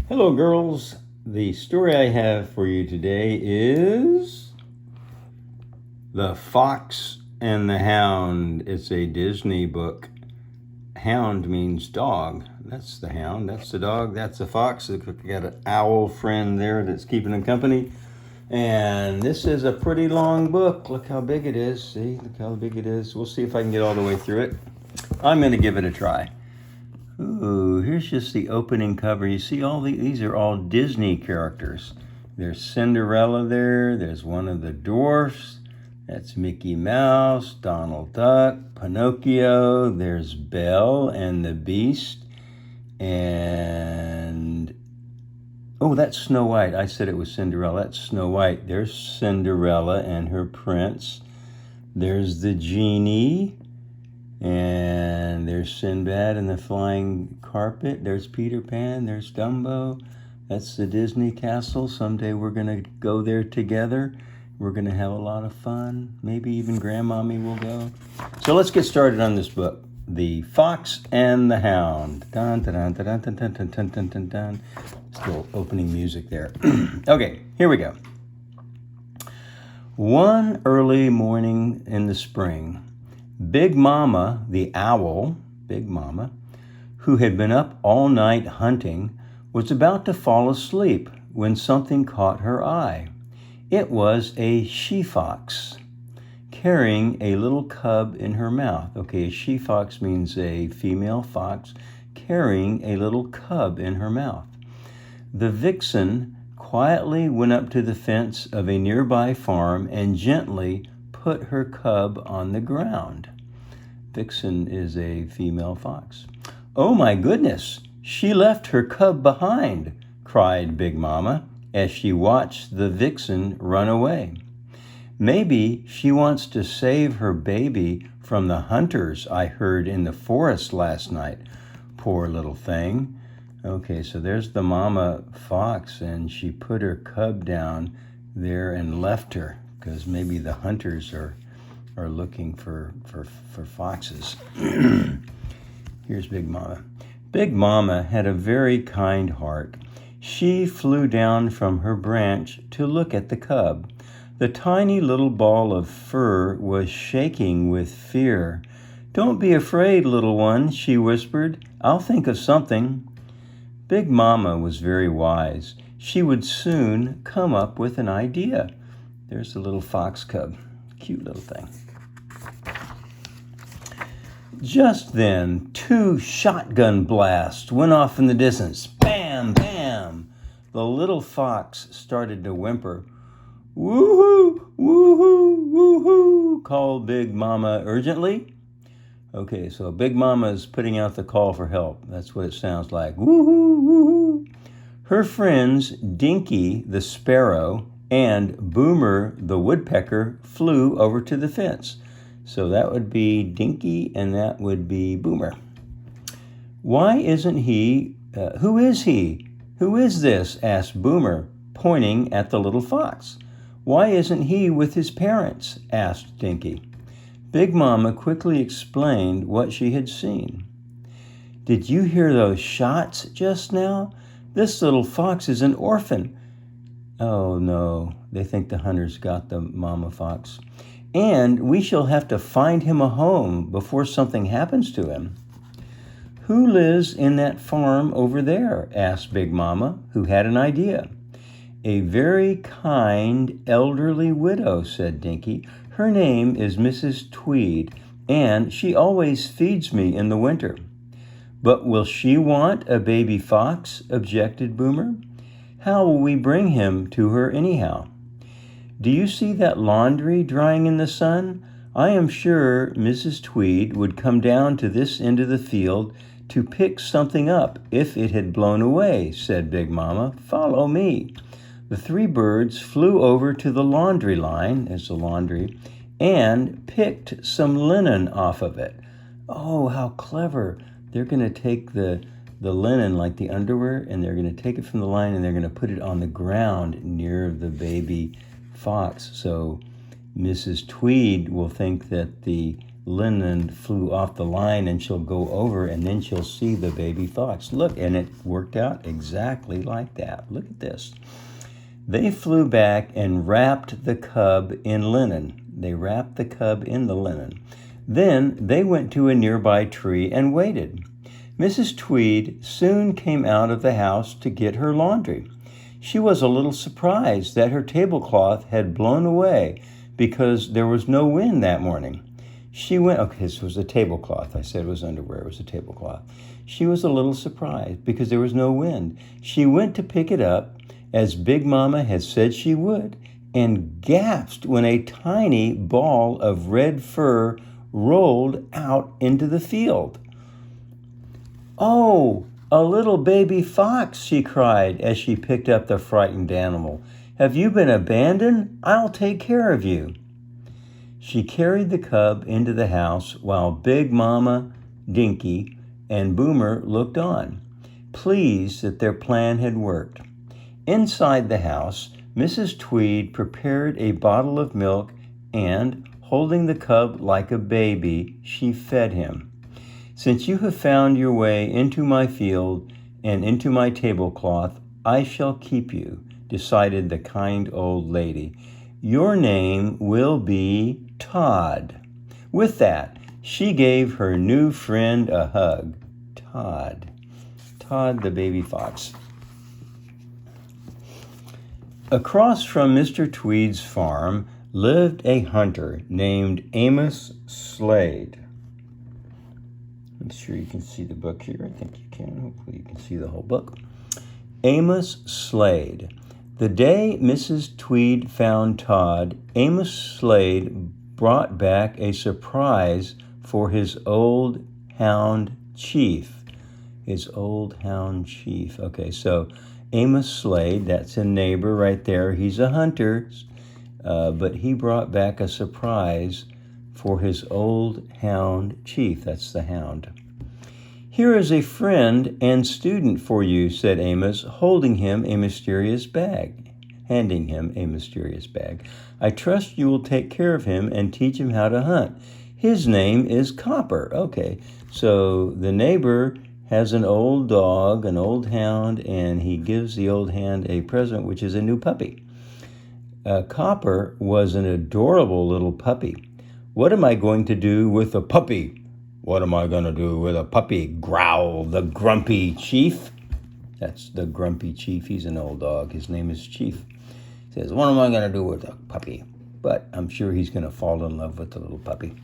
Hello, girls. The story I have for you today is The Fox and the Hound. It's a Disney book. Hound means dog. That's the hound. That's the dog. That's the fox. Looks like we got an owl friend there that's keeping them company. And this is a pretty long book. Look how big it is. See, look how big it is. We'll see if I can get all the way through it. I'm going to give it a try. Ooh, here's just the opening cover. You see these are all Disney characters. There's Cinderella there. There's one of the dwarfs. That's Mickey Mouse, Donald Duck, Pinocchio. There's Belle and the Beast. And, oh, that's Snow White. I said it was Cinderella. That's Snow White. There's Cinderella and her prince. There's the genie. And there's Sinbad and the flying carpet. There's Peter Pan. There's Dumbo. That's the Disney castle. Someday we're going to go there together. We're going to have a lot of fun. Maybe even Grandmommy will go. So let's get started on this book. The Fox and the Hound. Dun, dun, dun, dun, dun, dun, dun, dun, dun, dun, dun. Still opening music there. Okay, here we go. One early morning in the spring, Big Mama, the owl, Big Mama, who had been up all night hunting, was about to fall asleep when something caught her eye. It was a she-fox carrying a little cub in her mouth. Okay, a she-fox means a female fox carrying a little cub in her mouth. The vixen quietly went up to the fence of a nearby farm and gently put her cub on the ground. Vixen is a female fox. "Oh my goodness, she left her cub behind," cried Big Mama as she watched the vixen run away. "Maybe she wants to save her baby from the hunters I heard in the forest last night. Poor little thing." Okay, so there's the mama fox, and she put her cub down there and left her because maybe the hunters are looking for foxes. Here's Big Mama. Big Mama had a very kind heart. She flew down from her branch to look at the cub. The tiny little ball of fur was shaking with fear. "Don't be afraid, little one," she whispered. "I'll think of something." Big Mama was very wise. She would soon come up with an idea. There's the little fox cub. Cute little thing. Just then, 2 shotgun blasts went off in the distance. Bam, bam! The little fox started to whimper. "Woo-hoo, woo-hoo, woo-hoo," called Big Mama urgently. Okay, so Big Mama is putting out the call for help. That's what it sounds like. Woo-hoo, woo-hoo. Her friends, Dinky the sparrow and Boomer the woodpecker, flew over to the fence. So that would be Dinky and that would be Boomer. "Why isn't he? Who is he? Who is this?" asked Boomer, pointing at the little fox. "Why isn't he with his parents?" asked Dinky. Big Mama quickly explained what she had seen. "Did you hear those shots just now? This little fox is an orphan." Oh no, they think the hunters got the mama fox. "And we shall have to find him a home before something happens to him." "Who lives in that farm over there?" asked Big Mama, who had an idea. "A very kind elderly widow," said Dinky. "Her name is Mrs. Tweed, and she always feeds me in the winter." "But will she want a baby fox?" objected Boomer. "How will we bring him to her anyhow?" "Do you see that laundry drying in the sun? I am sure Mrs. Tweed would come down to this end of the field to pick something up if it had blown away," said Big Mama. "Follow me." The 3 birds flew over to the laundry line, as the laundry, and picked some linen off of it. Oh, how clever. They're going to take the linen, like the underwear, and they're going to take it from the line and they're going to put it on the ground near the baby fox. So Mrs. Tweed will think that the linen flew off the line, and she'll go over, and then she'll see the baby fox. Look, and it worked out exactly like that. Look at this. They flew back and wrapped the cub in linen. They wrapped the cub in the linen. Then they went to a nearby tree and waited. Mrs. Tweed soon came out of the house to get her laundry. She was a little surprised that her tablecloth had blown away because there was no wind that morning. Okay, this was a tablecloth. I said it was underwear. It was a tablecloth. She was a little surprised because there was no wind. She went to pick it up, as Big Mama had said she would, and gasped when a tiny ball of red fur rolled out into the field. "Oh, a little baby fox," she cried as she picked up the frightened animal. "Have you been abandoned? I'll take care of you." She carried the cub into the house while Big Mama, Dinky, and Boomer looked on, pleased that their plan had worked. Inside the house, Mrs. Tweed prepared a bottle of milk and, holding the cub like a baby, she fed him. "Since you have found your way into my field and into my tablecloth, I shall keep you," decided the kind old lady. "Your name will be Todd." With that, she gave her new friend a hug. Todd. Todd the baby fox. Across from Mr. Tweed's farm lived a hunter named Amos Slade. Make sure you can see the book here. I think you can. Hopefully you can see the whole book. Amos Slade. The day Mrs. Tweed found Todd, Amos Slade brought back a surprise for his old hound chief. His old hound chief. Okay, so Amos Slade, that's a neighbor right there. He's a hunter, but he brought back a surprise for his old hound chief. That's the hound. "Here is a friend and student for you," said Amos, handing him a mysterious bag. "I trust you will take care of him and teach him how to hunt. His name is Copper." Okay, so the neighbor has an old dog, an old hound, and he gives the old hound a present, which is a new puppy. Copper was an adorable little puppy. "What am I going to do with a puppy? What am I going to do with a puppy?" growled the grumpy chief. That's the grumpy chief. He's an old dog. His name is Chief. He says, "What am I going to do with a puppy?" But I'm sure he's going to fall in love with the little puppy.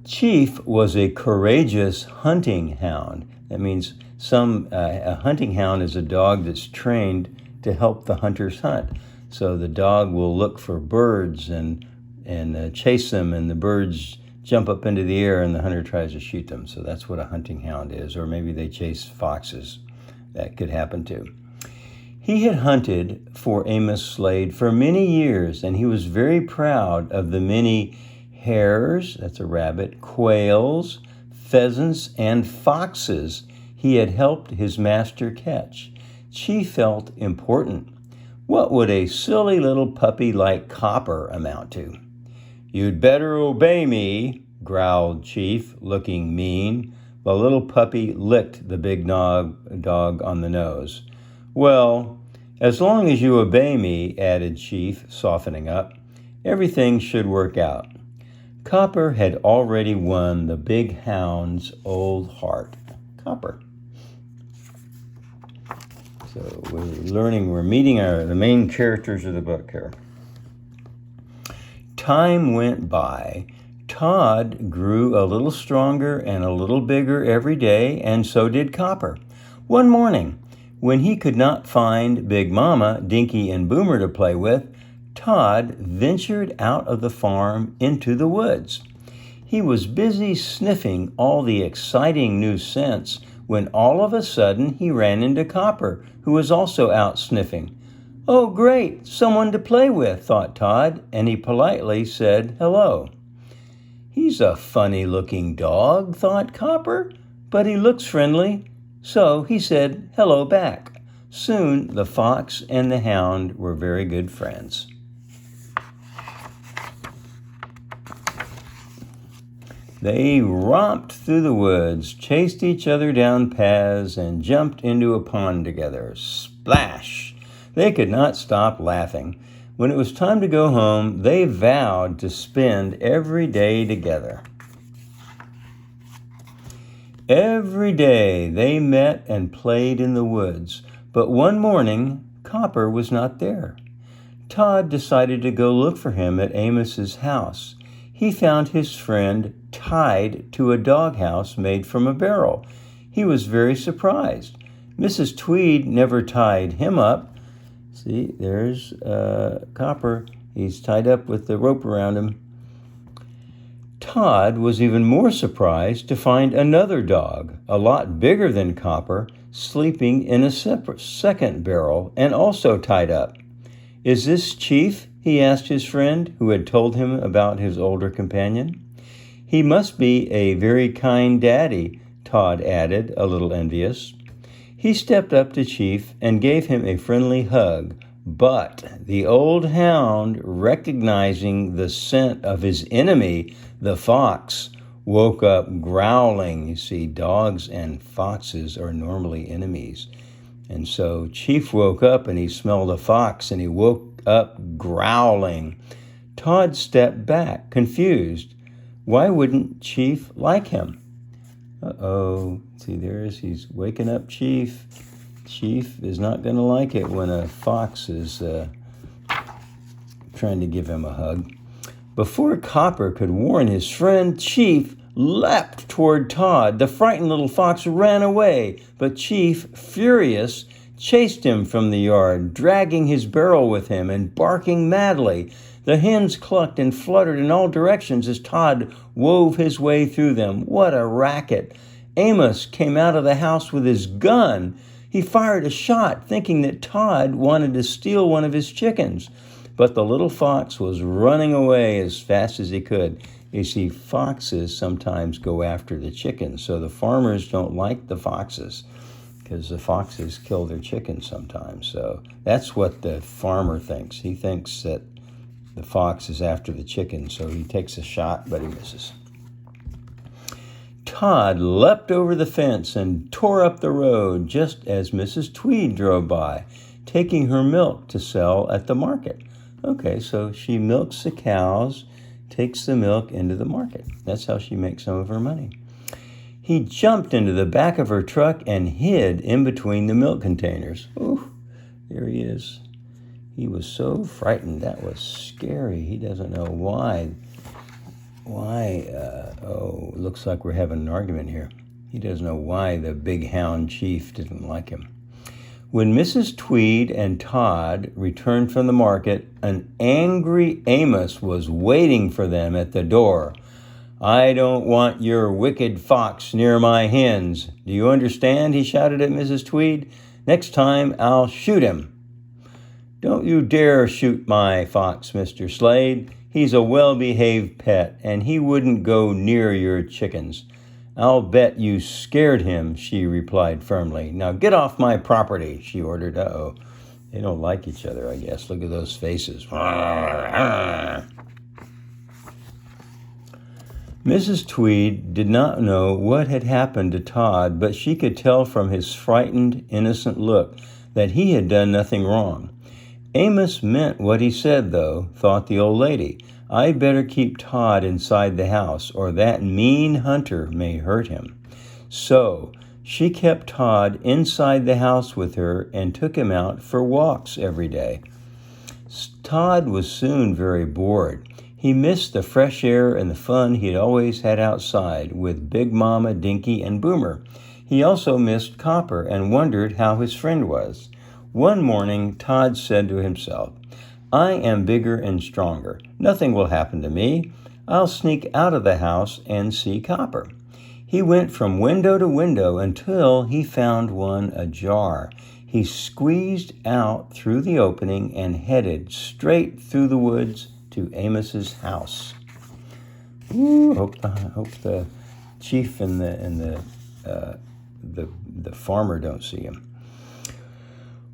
Chief was a courageous hunting hound. That means a hunting hound is a dog that's trained to help the hunters hunt. So the dog will look for birds and chase them, and the birds jump up into the air and the hunter tries to shoot them. So that's what a hunting hound is. Or maybe they chase foxes. That could happen too. He had hunted for Amos Slade for many years, and he was very proud of the many hares, that's a rabbit, quails, pheasants, and foxes he had helped his master catch. Chief felt important. What would a silly little puppy like Copper amount to? "You'd better obey me," growled Chief, looking mean. The little puppy licked the big dog on the nose. "Well, as long as you obey me," added Chief, softening up, "everything should work out." Copper had already won the big hound's old heart. Copper. So we're meeting the main characters of the book here. Time went by. Todd grew a little stronger and a little bigger every day, and so did Copper. One morning, when he could not find Big Mama, Dinky, and Boomer to play with, Todd ventured out of the farm into the woods. He was busy sniffing all the exciting new scents when all of a sudden he ran into Copper, who was also out sniffing. "Oh, great, someone to play with," thought Todd, and he politely said hello. "He's a funny-looking dog," thought Copper, "but he looks friendly." So he said hello back. Soon the fox and the hound were very good friends. They romped through the woods, chased each other down paths, and jumped into a pond together. Splash! They could not stop laughing. When it was time to go home, they vowed to spend every day together. Every day they met and played in the woods, but one morning Copper was not there. Todd decided to go look for him at Amos's house. He found his friend tied to a doghouse made from a barrel. He was very surprised. Mrs. Tweed never tied him up. See, there's Copper. He's tied up with the rope around him. Todd was even more surprised to find another dog, a lot bigger than Copper, sleeping in a second barrel and also tied up. "Is this Chief?" he asked his friend, who had told him about his older companion. "He must be a very kind daddy," Todd added, a little envious. He stepped up to Chief and gave him a friendly hug, but the old hound, recognizing the scent of his enemy, the fox, woke up growling. You see, dogs and foxes are normally enemies. And so Chief woke up and he smelled a fox and he woke up growling. Todd stepped back, confused. Why wouldn't Chief like him? Uh-oh. See, he's waking up Chief. Chief is not going to like it when a fox is trying to give him a hug. Before Copper could warn his friend, Chief leapt toward Todd. The frightened little fox ran away, but Chief, furious, chased him from the yard, dragging his barrel with him and barking madly. The hens clucked and fluttered in all directions as Todd wove his way through them. What a racket! Amos came out of the house with his gun. He fired a shot, thinking that Todd wanted to steal one of his chickens. But the little fox was running away as fast as he could. You see, foxes sometimes go after the chickens, so the farmers don't like the foxes because the foxes kill their chickens sometimes. So that's what the farmer thinks. He thinks that the fox is after the chicken, so he takes a shot, but he misses. Todd leapt over the fence and tore up the road just as Mrs. Tweed drove by, taking her milk to sell at the market. Okay, so she milks the cows, takes the milk into the market. That's how she makes some of her money. He jumped into the back of her truck and hid in between the milk containers. Ooh, there he is. He was so frightened. That was scary. He doesn't know why. It looks like we're having an argument here. He doesn't know why the big hound chief didn't like him. When Mrs. Tweed and Todd returned from the market, an angry Amos was waiting for them at the door. "I don't want your wicked fox near my hens. Do you understand?" he shouted at Mrs. Tweed. "Next time I'll shoot him." "Don't you dare shoot my fox, Mr. Slade. He's a well-behaved pet, and he wouldn't go near your chickens." "I'll bet you scared him," she replied firmly. "Now get off my property," she ordered. Uh-oh. They don't like each other, I guess. Look at those faces. Mrs. Tweed did not know what had happened to Todd, but she could tell from his frightened, innocent look that he had done nothing wrong. Amos meant what he said, though, thought the old lady. I'd better keep Todd inside the house, or that mean hunter may hurt him. So she kept Todd inside the house with her and took him out for walks every day. Todd was soon very bored. He missed the fresh air and the fun he'd always had outside with Big Mama, Dinky, and Boomer. He also missed Copper and wondered how his friend was. One morning, Todd said to himself, I am bigger and stronger. Nothing will happen to me. I'll sneak out of the house and see Copper. He went from window to window until he found one ajar. He squeezed out through the opening and headed straight through the woods to Amos's house. Ooh, hope the chief and the farmer don't see him.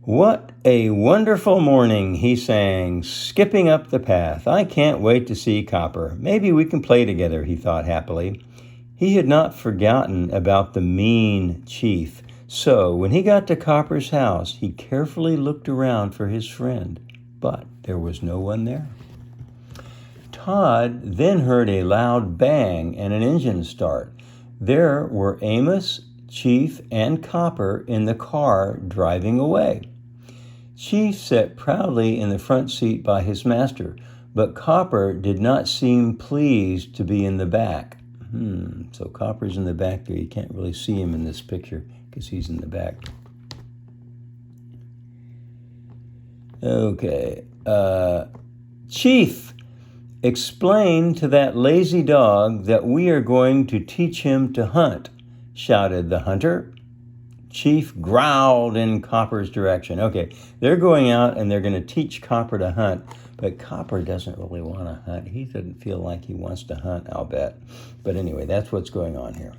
What a wonderful morning, he sang, skipping up the path. I can't wait to see Copper. Maybe we can play together, he thought happily. He had not forgotten about the mean chief, so when he got to Copper's house, he carefully looked around for his friend, but there was no one there. Todd then heard a loud bang and an engine start. There were Amos, Chief, and Copper in the car driving away. Chief sat proudly in the front seat by his master, but Copper did not seem pleased to be in the back. So Copper's in the back there. You can't really see him in this picture because he's in the back. Okay. Chief, explain to that lazy dog that we are going to teach him to hunt, shouted the hunter. Chief growled in Copper's direction. Okay, they're going out and they're going to teach Copper to hunt, but Copper doesn't really want to hunt. He doesn't feel like he wants to hunt, I'll bet. But anyway, that's what's going on here.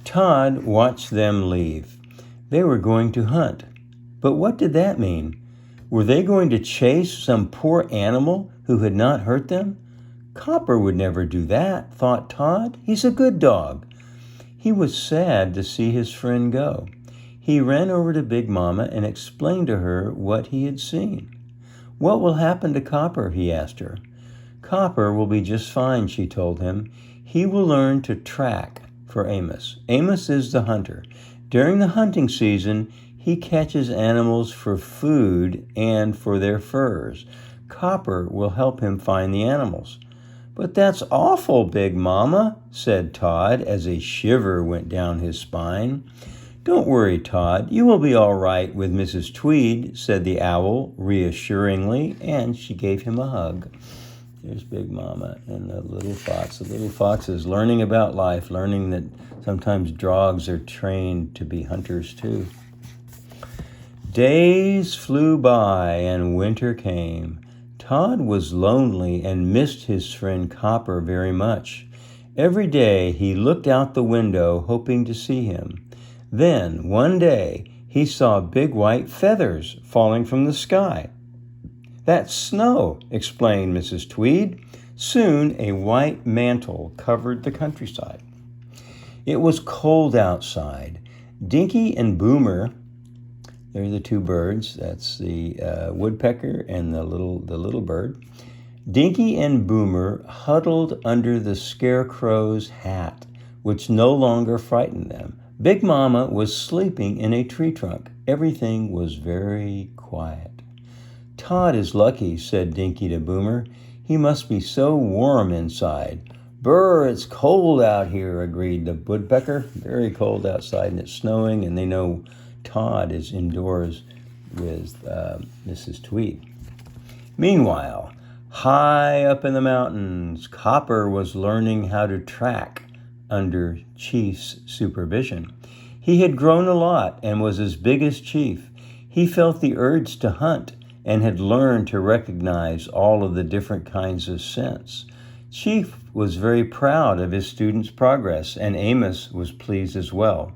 Todd watched them leave. They were going to hunt. But what did that mean? Were they going to chase some poor animal who had not hurt them? Copper would never do that, thought Todd. He's a good dog. He was sad to see his friend go. He ran over to Big Mama and explained to her what he had seen. What will happen to Copper? He asked her. Copper will be just fine, she told him. He will learn to track for Amos. Amos is the hunter. During the hunting season, he catches animals for food and for their furs. Copper will help him find the animals. But that's awful, Big Mama, said Todd as a shiver went down his spine. Don't worry, Todd. You will be all right with Mrs. Tweed, said the owl reassuringly, and she gave him a hug. There's Big Mama and the little fox. The little fox is learning about life, learning that sometimes dogs are trained to be hunters too. Days flew by and winter came. Todd was lonely and missed his friend Copper very much. Every day he looked out the window hoping to see him. Then, one day, he saw big white feathers falling from the sky. That's snow, explained Mrs. Tweed. Soon a white mantle covered the countryside. It was cold outside. Dinky and Boomer, they're the two birds. That's the woodpecker and the little bird. Dinky and Boomer huddled under the scarecrow's hat, which no longer frightened them. Big Mama was sleeping in a tree trunk. Everything was very quiet. Todd is lucky, said Dinky to Boomer. He must be so warm inside. Brr, it's cold out here, agreed the woodpecker. Very cold outside, and it's snowing, and they know Todd is indoors with Mrs. Tweed. Meanwhile, high up in the mountains, Copper was learning how to track under Chief's supervision. He had grown a lot and was as big as Chief. He felt the urge to hunt and had learned to recognize all of the different kinds of scents. Chief was very proud of his student's progress, and Amos was pleased as well.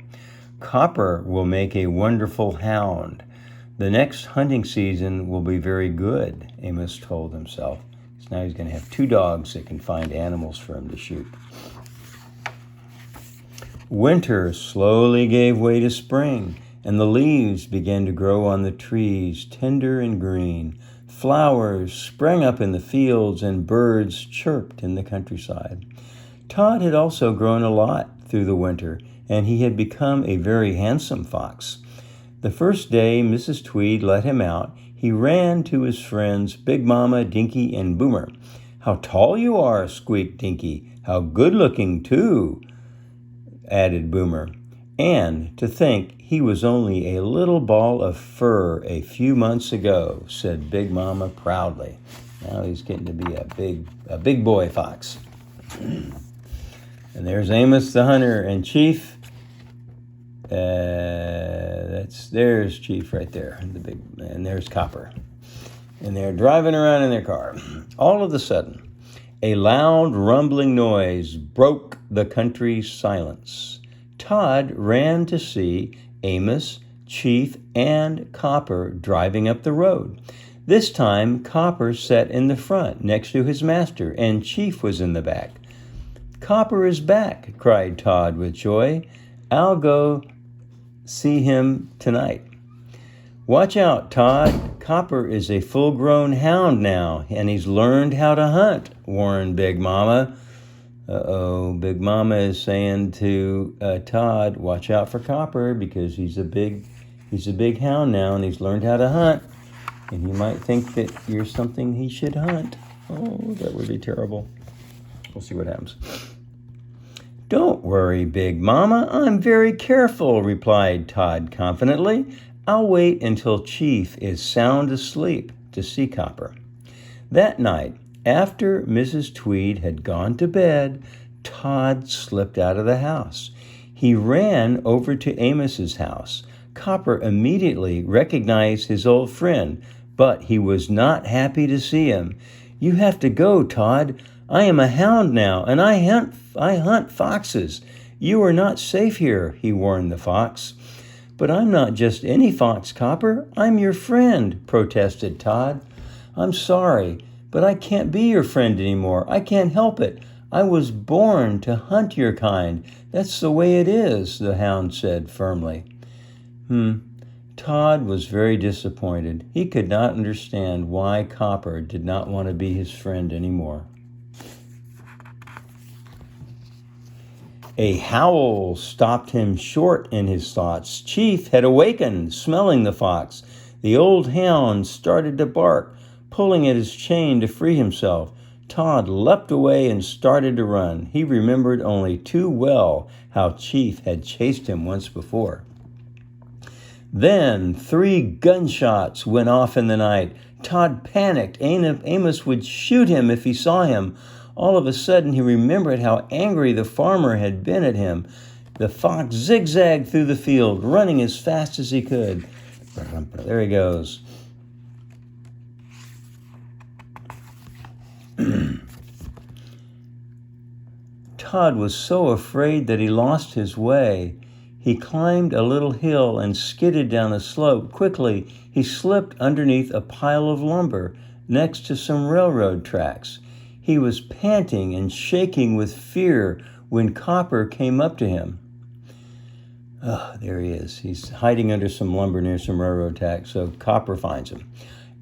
Copper will make a wonderful hound. The next hunting season will be very good, Amos told himself. So now he's going to have two dogs that can find animals for him to shoot. Winter slowly gave way to spring, and the leaves began to grow on the trees, tender and green. Flowers sprang up in the fields, and birds chirped in the countryside. Todd had also grown a lot through the winter, and he had become a very handsome fox. The first day Mrs. Tweed let him out, he ran to his friends Big Mama, Dinky, and Boomer. How tall you are, squeaked Dinky. How good-looking, too, added Boomer. And to think he was only a little ball of fur a few months ago, said Big Mama proudly. Now he's getting to be a big boy fox. And there's Amos the hunter and Chief. There's Chief right there, and there's Copper. And they're driving around in their car. All of a sudden, a loud rumbling noise broke the country's silence. Todd ran to see Amos, Chief, and Copper driving up the road. This time, Copper sat in the front next to his master, and Chief was in the back. "Copper is back," cried Todd with joy. "I'll go see him tonight." "Watch out, Todd. Copper is a full-grown hound now, and he's learned how to hunt," warned Big Mama. Uh-oh, Big Mama is saying to Todd, "Watch out for Copper because he's a big hound now, and he's learned how to hunt. And he might think that you're something he should hunt." Oh, that would be terrible. We'll see what happens. "Don't worry, Big Mama. I'm very careful," replied Todd confidently. "I'll wait until Chief is sound asleep to see Copper." That night, after Mrs. Tweed had gone to bed, Todd slipped out of the house. He ran over to Amos's house. Copper immediately recognized his old friend, but he was not happy to see him. "You have to go, Todd. I am a hound now, and I hunt foxes. You are not safe here," he warned the fox. "But I'm not just any fox, Copper. I'm your friend," protested Todd. "I'm sorry, but I can't be your friend anymore. I can't help it. I was born to hunt your kind. That's the way it is," the hound said firmly. Todd was very disappointed. He could not understand why Copper did not want to be his friend anymore. A howl stopped him short in his thoughts. Chief had awakened, smelling the fox. The old hound started to bark, pulling at his chain to free himself. Todd leapt away and started to run. He remembered only too well how Chief had chased him once before. Then 3 gunshots went off in the night. Todd panicked. Amos would shoot him if he saw him. All of a sudden, he remembered how angry the farmer had been at him. The fox zigzagged through the field, running as fast as he could. There he goes. Todd was so afraid that he lost his way. He climbed a little hill and skidded down a slope. Quickly, he slipped underneath a pile of lumber next to some railroad tracks. He was panting and shaking with fear when Copper came up to him. Oh, there he is. He's hiding under some lumber near some railroad tracks, so Copper finds him.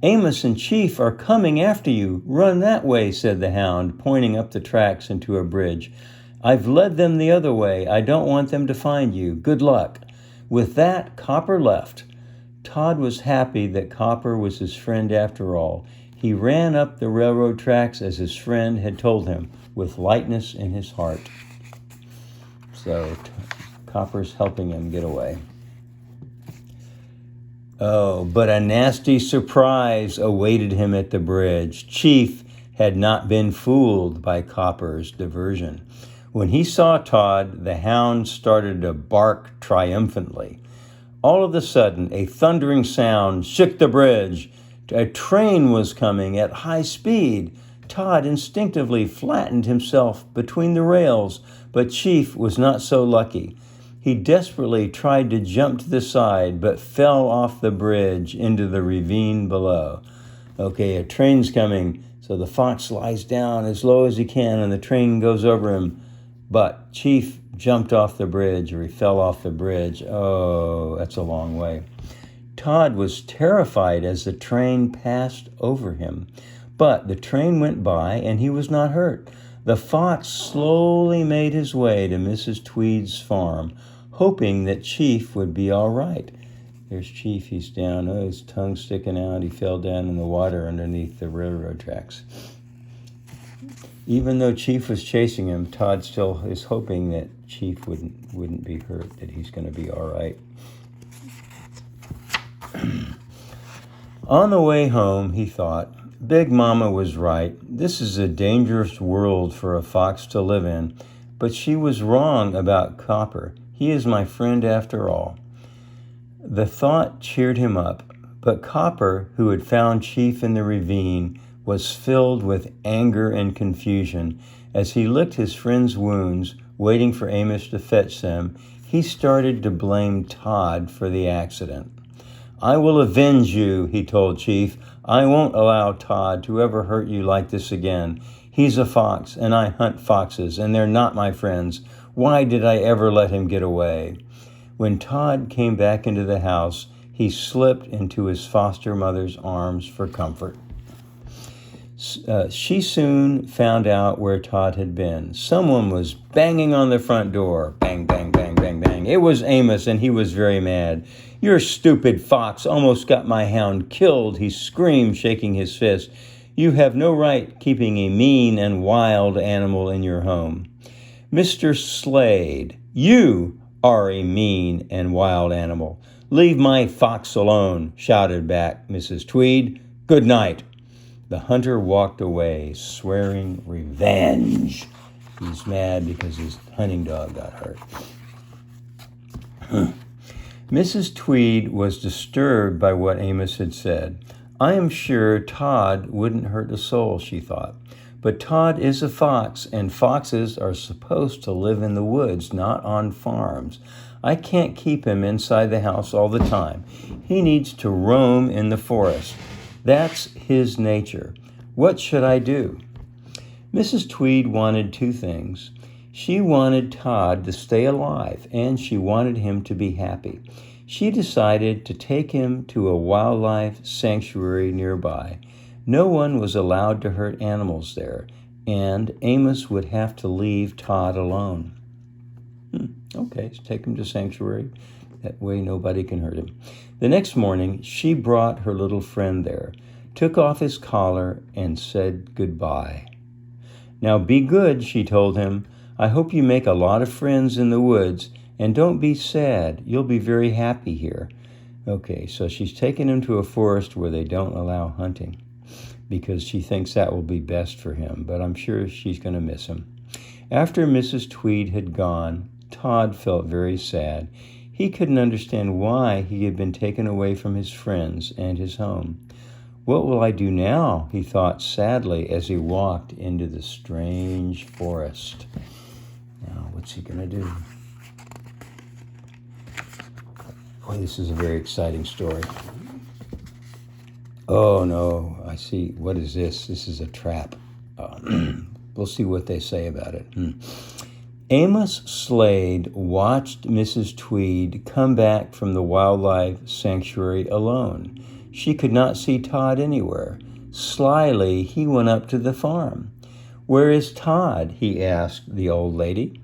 "Amos and Chief are coming after you. Run that way," said the hound, pointing up the tracks into a bridge. "I've led them the other way. I don't want them to find you. Good luck." With that, Copper left. Todd was happy that Copper was his friend after all. He ran up the railroad tracks as his friend had told him, with lightness in his heart. So Copper's helping him get away. Oh, but a nasty surprise awaited him at the bridge. Chief had not been fooled by Copper's diversion. When he saw Todd, the hound started to bark triumphantly. All of a sudden, a thundering sound shook the bridge. A train was coming at high speed. Todd instinctively flattened himself between the rails, but Chief was not so lucky. He desperately tried to jump to the side, but fell off the bridge into the ravine below. Okay, a train's coming, so the fox lies down as low as he can, and the train goes over him. But Chief jumped off the bridge, or he fell off the bridge. Oh, that's a long way. Todd was terrified as the train passed over him, but the train went by and he was not hurt. The fox slowly made his way to Mrs. Tweed's farm, hoping that Chief would be all right. There's Chief. He's down. Oh, his tongue's sticking out. He fell down in the water underneath the railroad tracks. Even though Chief was chasing him, Todd still is hoping that Chief wouldn't be hurt, that he's going to be all right. On the way home, he thought, Big Mama was right. This is a dangerous world for a fox to live in, but she was wrong about Copper. He is my friend after all. The thought cheered him up, but Copper, who had found Chief in the ravine, was filled with anger and confusion. As he licked his friend's wounds, waiting for Amos to fetch them, he started to blame Todd for the accident. I will avenge you, he told Chief. I won't allow Todd to ever hurt you like this again. He's a fox, and I hunt foxes, and they're not my friends. Why did I ever let him get away?" When Todd came back into the house, he slipped into his foster mother's arms for comfort. She soon found out where Todd had been. Someone was banging on the front door. Bang, bang, bang, bang, bang. It was Amos, and he was very mad. "Your stupid fox almost got my hound killed," he screamed, shaking his fist. "You have no right keeping a mean and wild animal in your home." "Mr. Slade, you are a mean and wild animal. Leave my fox alone," shouted back Mrs. Tweed. "Good night." The hunter walked away, swearing revenge. He's mad because his hunting dog got hurt. Mrs. Tweed was disturbed by what Amos had said. "I am sure Todd wouldn't hurt a soul," she thought. "But Todd is a fox, and foxes are supposed to live in the woods, not on farms. I can't keep him inside the house all the time. He needs to roam in the forest. That's his nature. What should I do?" Mrs. Tweed wanted two things. She wanted Todd to stay alive, and she wanted him to be happy. She decided to take him to a wildlife sanctuary nearby. No one was allowed to hurt animals there, and Amos would have to leave Todd alone. Okay, so take him to sanctuary. That way nobody can hurt him. The next morning, she brought her little friend there, took off his collar, and said goodbye. "Now be good," she told him. "I hope you make a lot of friends in the woods, and don't be sad. You'll be very happy here." Okay, so she's taken him to a forest where they don't allow hunting because she thinks that will be best for him, but I'm sure she's going to miss him. After Mrs. Tweed had gone, Todd felt very sad. He couldn't understand why he had been taken away from his friends and his home. "What will I do now?" he thought sadly as he walked into the strange forest. Now, what's he going to do? Boy, this is a very exciting story. Oh, no, I see. What is this? This is a trap. We'll see what they say about it. Amos Slade watched Mrs. Tweed come back from the wildlife sanctuary alone. She could not see Todd anywhere. Slyly, he went up to the farm. "Where is Todd?" he asked the old lady.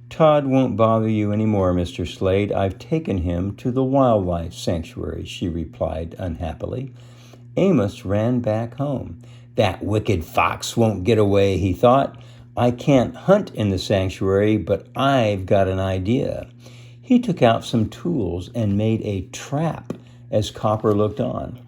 "Todd won't bother you anymore, Mr. Slade. I've taken him to the wildlife sanctuary," she replied unhappily. Amos ran back home. "That wicked fox won't get away," he thought. "I can't hunt in the sanctuary, but I've got an idea." He took out some tools and made a trap as Copper looked on.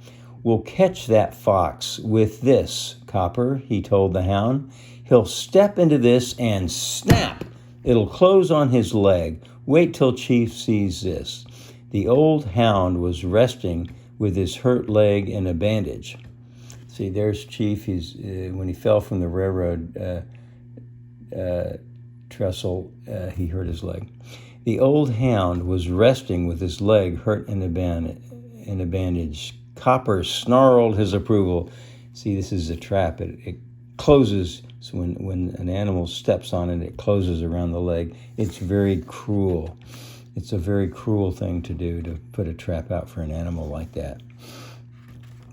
"We'll catch that fox with this, Copper," he told the hound. "He'll step into this and snap! It'll close on his leg. Wait till Chief sees this." The old hound was resting with his hurt leg in a bandage. See, there's Chief. He's when he fell from the railroad trestle, he hurt his leg. The old hound was resting with his leg hurt in a bandage. Copper snarled his approval. See, this is a trap. It closes. So when an animal steps on it, it closes around the leg. It's very cruel. It's a very cruel thing to do, to put a trap out for an animal like that.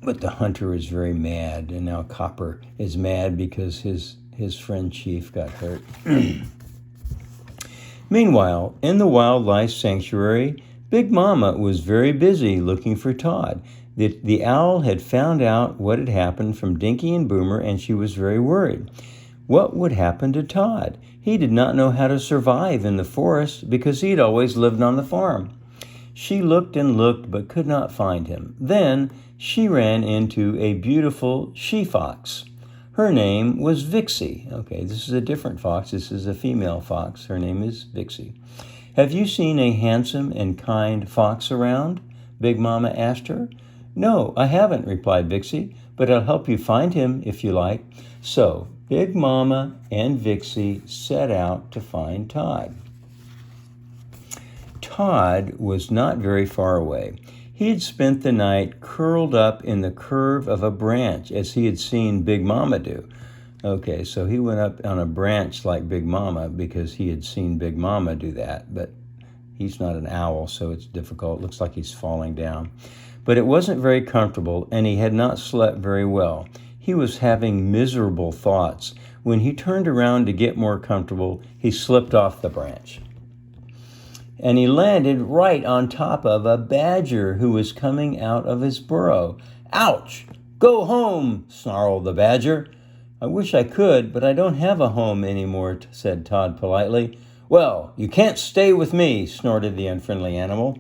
But the hunter is very mad, and now Copper is mad because his friend Chief got hurt. Meanwhile, in the wildlife sanctuary, Big Mama was very busy looking for Todd. The owl had found out what had happened from Dinky and Boomer, and she was very worried. What would happen to Todd? He did not know how to survive in the forest because he'd always lived on the farm. She looked and looked but could not find him. Then she ran into a beautiful she-fox. Her name was Vixie. Okay, this is a different fox. This is a female fox. Her name is Vixie. "Have you seen a handsome and kind fox around?" Big Mama asked her. "No, I haven't," replied Vixie, "but I'll help you find him if you like." So Big Mama and Vixie set out to find Todd. Todd was not very far away. He had spent the night curled up in the curve of a branch, as he had seen Big Mama do. Okay, so he went up on a branch like Big Mama because he had seen Big Mama do that, but he's not an owl, so it's difficult. Looks like he's falling down. But it wasn't very comfortable, and he had not slept very well. He was having miserable thoughts. When he turned around to get more comfortable, he slipped off the branch. And he landed right on top of a badger who was coming out of his burrow. "Ouch! Go home," snarled the badger. "I wish I could, but I don't have a home anymore," said Todd politely. "Well, you can't stay with me," snorted the unfriendly animal.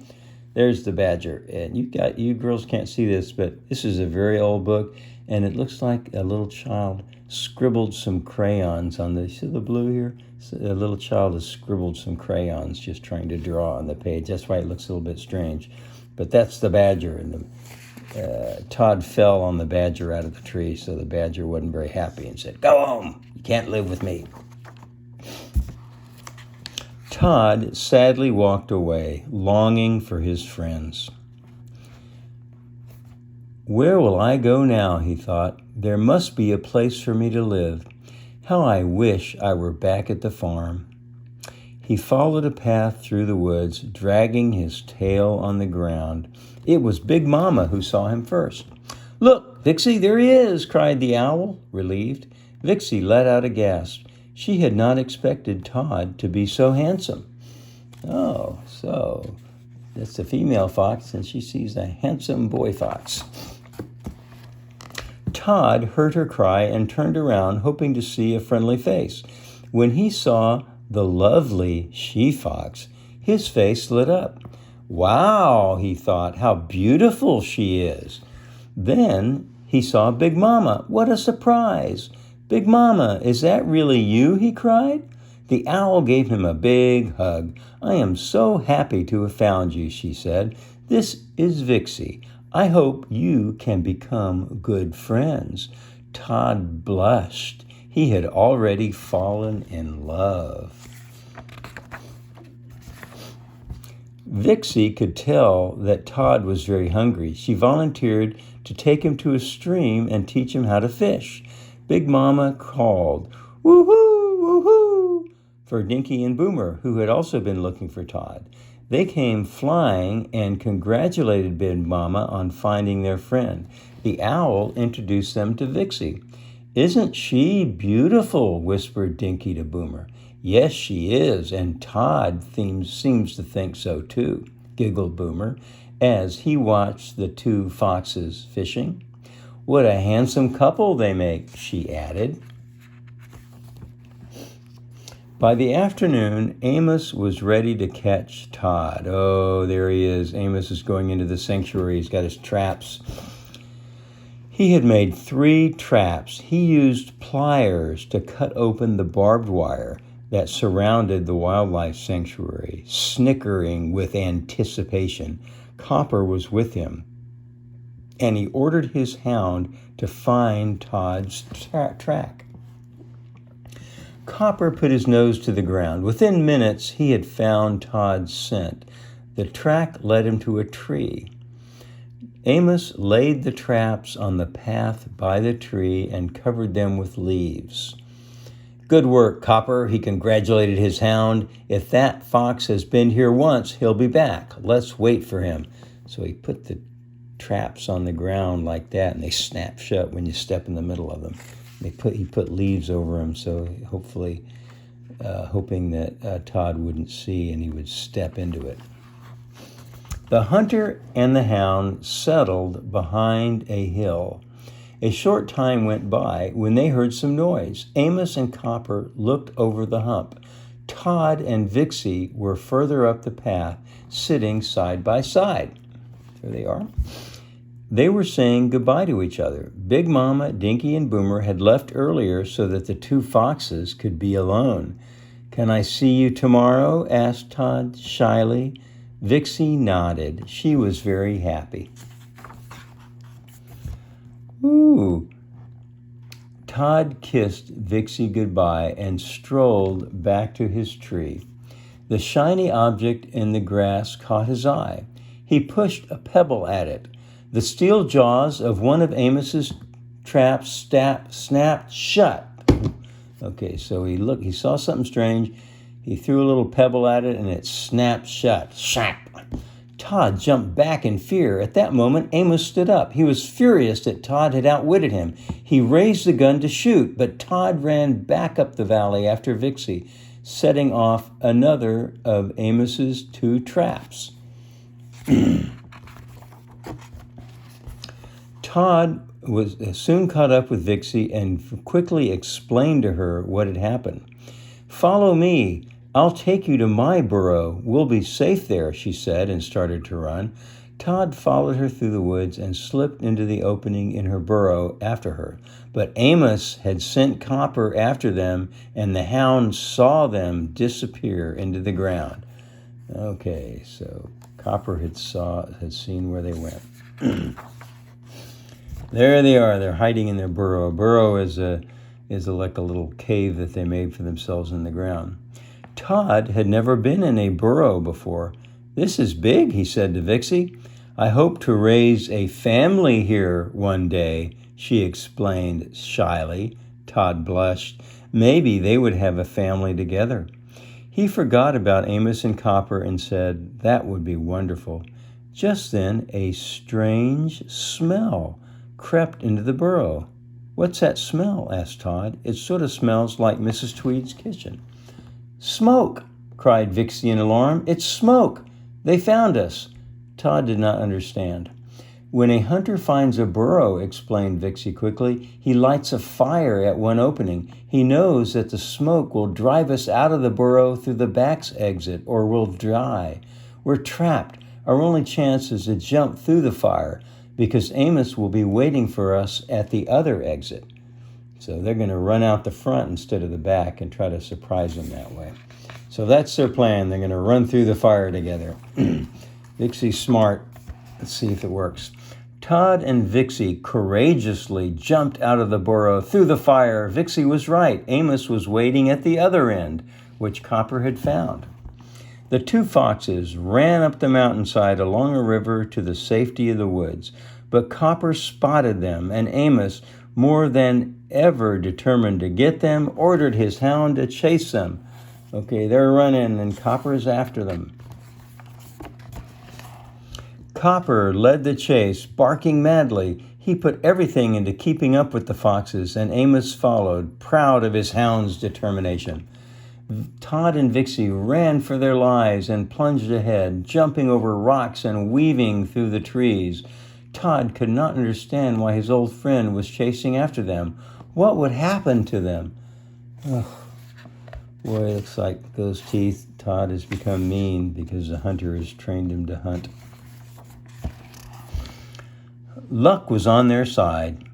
There's the badger. And you girls can't see this, but this is a very old book, and it looks like a little child scribbled some crayons on the, see the blue here? A little child has scribbled some crayons just trying to draw on the page. That's why it looks a little bit strange. But that's the badger, and Todd fell on the badger out of the tree, so the badger wasn't very happy and said, "Go home. You can't live with me." Todd sadly walked away, longing for his friends. "Where will I go now?" he thought. "There must be a place for me to live. How I wish I were back at the farm." He followed a path through the woods, dragging his tail on the ground. It was Big Mama who saw him first. "Look, Vixie, there he is," cried the owl, relieved. Vixie let out a gasp. She had not expected Todd to be so handsome. Oh, so that's a female fox, and she sees a handsome boy fox. Todd heard her cry and turned around, hoping to see a friendly face. When he saw the lovely she-fox, his face lit up. "Wow," he thought, "how beautiful she is." Then he saw Big Mama. What a surprise! "Big Mama, is that really you?" he cried. The owl gave him a big hug. "I am so happy to have found you," she said. "This is Vixie. I hope you can become good friends." Todd blushed. He had already fallen in love. Vixie could tell that Todd was very hungry. She volunteered to take him to a stream and teach him how to fish. Big Mama called, "Woo-hoo, woo-hoo," for Dinky and Boomer, who had also been looking for Todd. They came flying and congratulated Big Mama on finding their friend. The owl introduced them to Vixie. "Isn't she beautiful?" whispered Dinky to Boomer. "Yes, she is, and Todd seems to think so too," giggled Boomer as he watched the two foxes fishing. "What a handsome couple they make," she added. By the afternoon, Amos was ready to catch Todd. Oh, there he is. Amos is going into the sanctuary. He's got his traps. He had made 3 traps. He used pliers to cut open the barbed wire that surrounded the wildlife sanctuary, snickering with anticipation. Copper was with him, and he ordered his hound to find Todd's track. Copper put his nose to the ground. Within minutes, he had found Todd's scent. The track led him to a tree. Amos laid the traps on the path by the tree and covered them with leaves. "Good work, Copper," he congratulated his hound. "If that fox has been here once, he'll be back. Let's wait for him." So he put the traps on the ground like that, and they snap shut when you step in the middle of them. He put leaves over them, so hopefully, hoping that Todd wouldn't see and he would step into it. The hunter and the hound settled behind a hill. A short time went by when they heard some noise. Amos and Copper looked over the hump. Todd and Vixie were further up the path, sitting side by side. There they are. They were saying goodbye to each other. Big Mama, Dinky, and Boomer had left earlier so that the 2 foxes could be alone. "Can I see you tomorrow?" asked Todd shyly. Vixie nodded. She was very happy. Ooh. Todd kissed Vixie goodbye and strolled back to his tree. The shiny object in the grass caught his eye. He pushed a pebble at it. The steel jaws of one of Amos's traps snapped shut. Okay, so he saw something strange. He threw a little pebble at it, and it snapped shut. Shap! Todd jumped back in fear. At that moment, Amos stood up. He was furious that Todd had outwitted him. He raised the gun to shoot, but Todd ran back up the valley after Vixie, setting off another of Amos's 2 traps. Todd was soon caught up with Vixie and quickly explained to her what had happened. "Follow me. I'll take you to my burrow. We'll be safe there," she said, and started to run. Todd followed her through the woods and slipped into the opening in her burrow after her. But Amos had sent Copper after them, and the Hound saw them disappear into the ground. Okay, so Copper had seen where they went. There they are. They're hiding in their burrow. A burrow is like a little cave that they made for themselves in the ground. Todd had never been in a burrow before. "This is big," he said to Vixie. "I hope to raise a family here one day," she explained shyly. Todd blushed. Maybe they would have a family together. He forgot about Amos and Copper and said, "That would be wonderful." Just then, a strange smell crept into the burrow. "What's that smell?" asked Todd. "It sort of smells like Mrs. Tweed's kitchen." "Smoke!" cried Vixie in alarm. "It's smoke! They found us!" Todd did not understand. "When a hunter finds a burrow," explained Vixie quickly, "he lights a fire at one opening. He knows that the smoke will drive us out of the burrow through the back exit, or we'll die. We're trapped. Our only chance is to jump through the fire, because Amos will be waiting for us at the other exit." So they're going to run out the front instead of the back and try to surprise them that way. So that's their plan. They're going to run through the fire together. Vixie's smart. Let's see if it works. Todd and Vixie courageously jumped out of the burrow through the fire. Vixie was right. Amos was waiting at the other end, which Copper had found. The 2 foxes ran up the mountainside along a river to the safety of the woods, but Copper spotted them, and Amos, more than ever determined to get them, ordered his hound to chase them. Okay, they're running, and Copper's after them. Copper led the chase, barking madly. He put everything into keeping up with the foxes, and Amos followed, proud of his hound's determination. Todd and Vixie ran for their lives and plunged ahead, jumping over rocks and weaving through the trees. Todd could not understand why his old friend was chasing after them. What would happen to them? Oh, boy, it looks like those teeth. Todd has become mean because the hunter has trained him to hunt. Luck was on their side.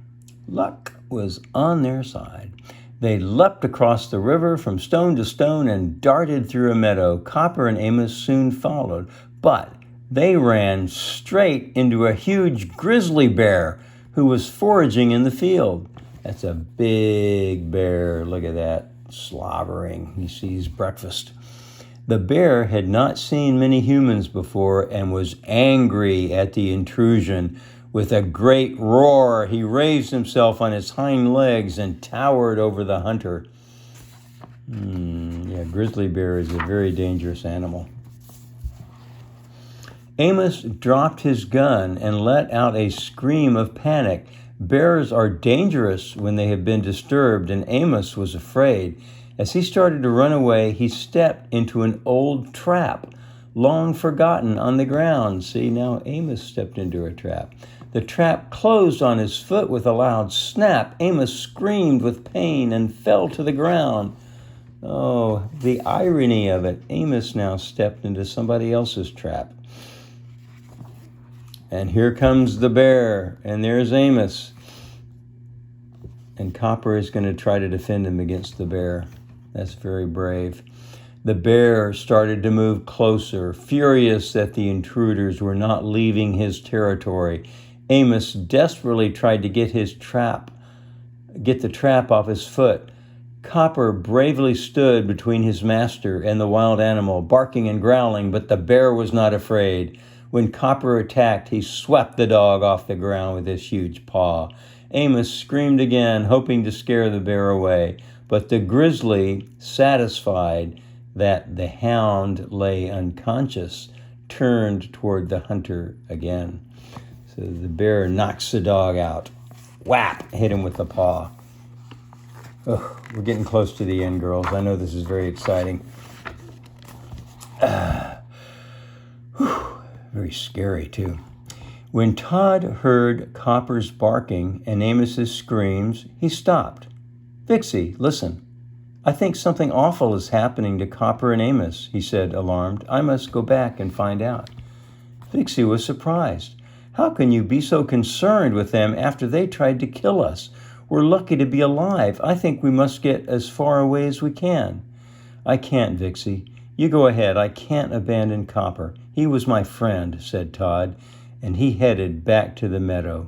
Luck was on their side. They leapt across the river from stone to stone and darted through a meadow. Copper and Amos soon followed, but they ran straight into a huge grizzly bear who was foraging in the field. That's a big bear. Look at that, slobbering. He sees breakfast. The bear had not seen many humans before and was angry at the intrusion. With a great roar, he raised himself on his hind legs and towered over the hunter. Grizzly bear is a very dangerous animal. Amos dropped his gun and let out a scream of panic. Bears are dangerous when they have been disturbed, and Amos was afraid. As he started to run away, he stepped into an old trap, long forgotten, on the ground. See, now Amos stepped into a trap. The trap closed on his foot with a loud snap. Amos screamed with pain and fell to the ground. Oh, the irony of it. Amos now stepped into somebody else's trap. And here comes the bear, and there's Amos. And Copper is going to try to defend him against the bear. That's very brave. The bear started to move closer, furious that the intruders were not leaving his territory. Amos desperately tried to get the trap off his foot. Copper bravely stood between his master and the wild animal, barking and growling, but the bear was not afraid. When Copper attacked, he swept the dog off the ground with his huge paw. Amos screamed again, hoping to scare the bear away, but the grizzly, satisfied that the hound lay unconscious, turned toward the hunter again. So the bear knocks the dog out. Whap! Hit him with the paw. Oh, we're getting close to the end, girls. I know this is very exciting. Very scary, too. When Todd heard Copper's barking and Amos's screams, he stopped. "Vixie, listen. I think something awful is happening to Copper and Amos," he said, alarmed. "I must go back and find out." Vixie was surprised. "How can you be so concerned with them after they tried to kill us? We're lucky to be alive. I think we must get as far away as we can." "I can't, Vixie. You go ahead. I can't abandon Copper. He was my friend," said Todd, and he headed back to the meadow.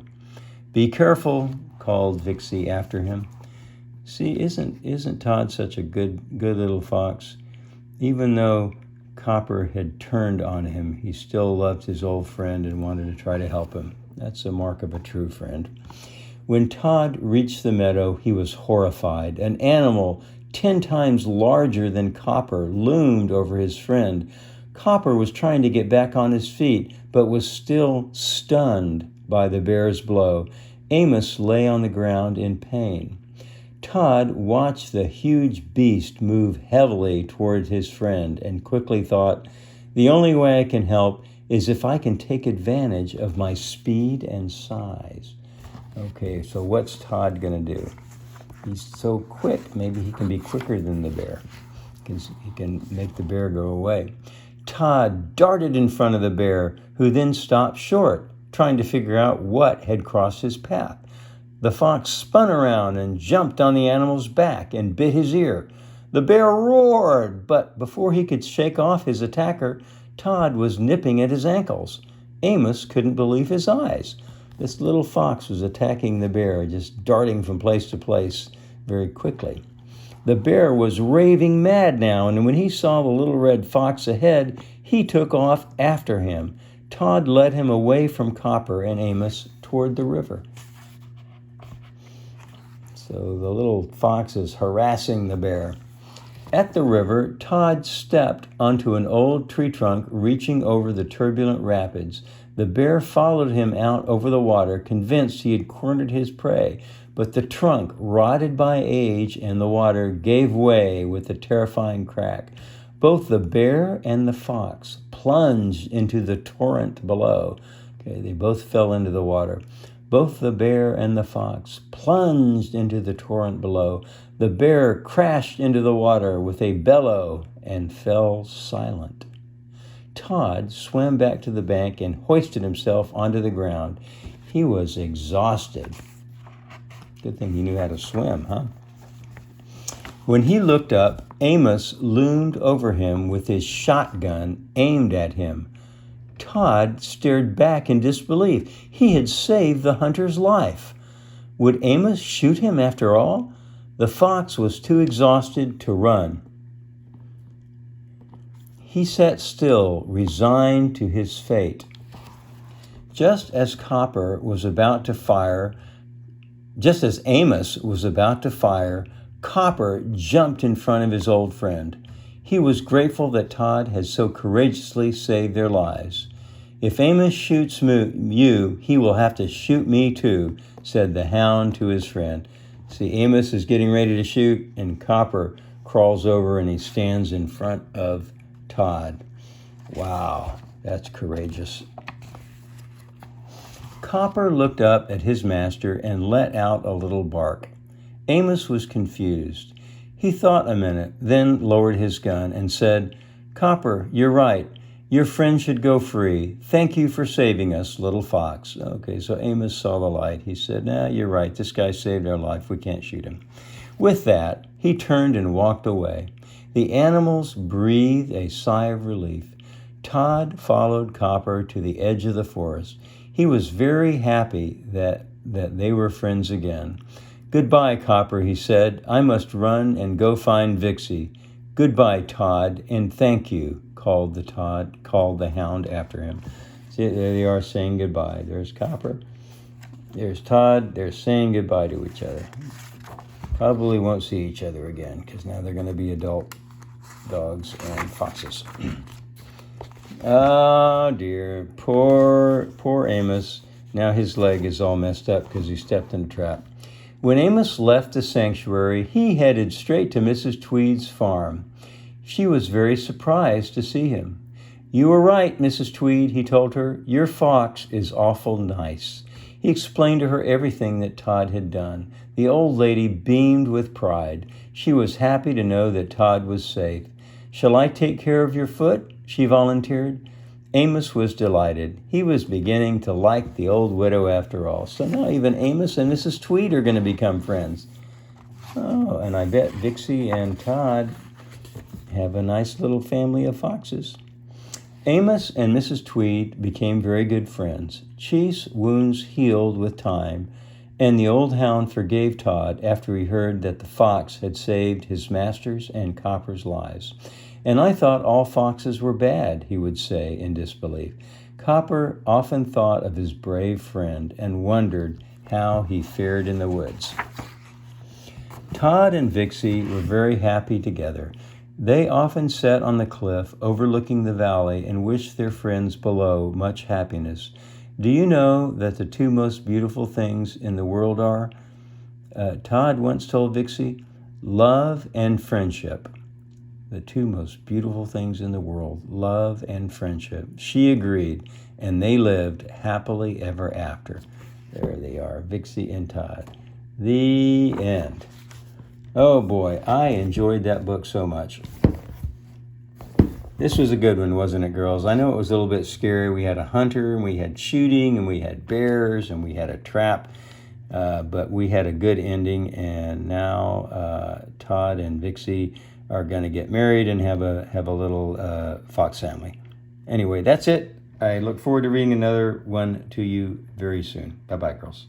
"Be careful," called Vixie after him. See, isn't Todd such a good little fox? Even though Copper had turned on him, he still loved his old friend and wanted to try to help him. That's a mark of a true friend. When Todd reached the meadow, he was horrified. An animal 10 times larger than Copper loomed over his friend. Copper was trying to get back on his feet, but was still stunned by the bear's blow. Amos lay on the ground in pain. Todd watched the huge beast move heavily toward his friend and quickly thought, "The only way I can help is if I can take advantage of my speed and size." Okay, so what's Todd going to do? He's so quick. Maybe he can be quicker than the bear. He can make the bear go away. Todd darted in front of the bear, who then stopped short, trying to figure out what had crossed his path. The fox spun around and jumped on the animal's back and bit his ear. The bear roared, but before he could shake off his attacker, Todd was nipping at his ankles. Amos couldn't believe his eyes. This little fox was attacking the bear, just darting from place to place very quickly. The bear was raving mad now, and when he saw the little red fox ahead, he took off after him. Todd led him away from Copper and Amos toward the river. So the little fox is harassing the bear. At the river, Todd stepped onto an old tree trunk reaching over the turbulent rapids. The bear followed him out over the water, convinced he had cornered his prey. But the trunk, rotted by age and the water, gave way with a terrifying crack. Both the bear and the fox plunged into the torrent below. Okay, they both fell into the water. Both the bear and the fox plunged into the torrent below. The bear crashed into the water with a bellow and fell silent. Todd swam back to the bank and hoisted himself onto the ground. He was exhausted. Good thing he knew how to swim, huh? When he looked up, Amos loomed over him with his shotgun aimed at him. Todd stared back in disbelief. He had saved the hunter's life. Would Amos shoot him after all? The fox was too exhausted to run. He sat still, resigned to his fate. Just as Amos was about to fire, Copper jumped in front of his old friend. He was grateful that Todd had so courageously saved their lives. "If Amos shoots you, he will have to shoot me too," said the hound to his friend. See, Amos is getting ready to shoot, and Copper crawls over and he stands in front of Todd. Wow, that's courageous. Copper looked up at his master and let out a little bark. Amos was confused. He thought a minute, then lowered his gun and said, "Copper, you're right. Your friend should go free. Thank you for saving us, little fox." Okay, so Amos saw the light. He said, "Nah, you're right. This guy saved our life. We can't shoot him." With that, he turned and walked away. The animals breathed a sigh of relief. Todd followed Copper to the edge of the forest. He was very happy that they were friends again. "Goodbye, Copper," he said. "I must run and go find Vixie." "Goodbye, Todd, and thank you," called the hound after him. See, there they are saying goodbye. There's Copper. There's Todd. They're saying goodbye to each other. Probably won't see each other again because now they're going to be adult dogs and foxes. Oh dear, poor Amos. Now his leg is all messed up because he stepped in a trap. When Amos left the sanctuary, he headed straight to Mrs. Tweed's farm. She was very surprised to see him. "You were right, Mrs. Tweed," he told her. "Your fox is awful nice." He explained to her everything that Todd had done. The old lady beamed with pride. She was happy to know that Todd was safe. "Shall I take care of your foot?" she volunteered. Amos was delighted. He was beginning to like the old widow after all. So now even Amos and Mrs. Tweed are going to become friends. Oh, and I bet Vixie and Todd have a nice little family of foxes. Amos and Mrs. Tweed became very good friends. Chief's wounds healed with time, and the old hound forgave Todd after he heard that the fox had saved his master's and Copper's lives. "And I thought all foxes were bad," he would say in disbelief. Copper often thought of his brave friend and wondered how he fared in the woods. Todd and Vixie were very happy together. They often sat on the cliff overlooking the valley and wished their friends below much happiness. Do you know that the two most beautiful things in the world are, Todd once told Vixie, love and friendship. The two most beautiful things in the world, love and friendship. She agreed, and they lived happily ever after. There they are, Vixie and Todd. The end. Oh boy, I enjoyed that book so much. This was a good one, wasn't it, girls? I know it was a little bit scary. We had a hunter, and we had shooting, and we had bears, and we had a trap. But we had a good ending, and now Todd and Vixie are going to get married and have a little fox family. Anyway, that's it. I look forward to reading another one to you very soon. Bye-bye, girls.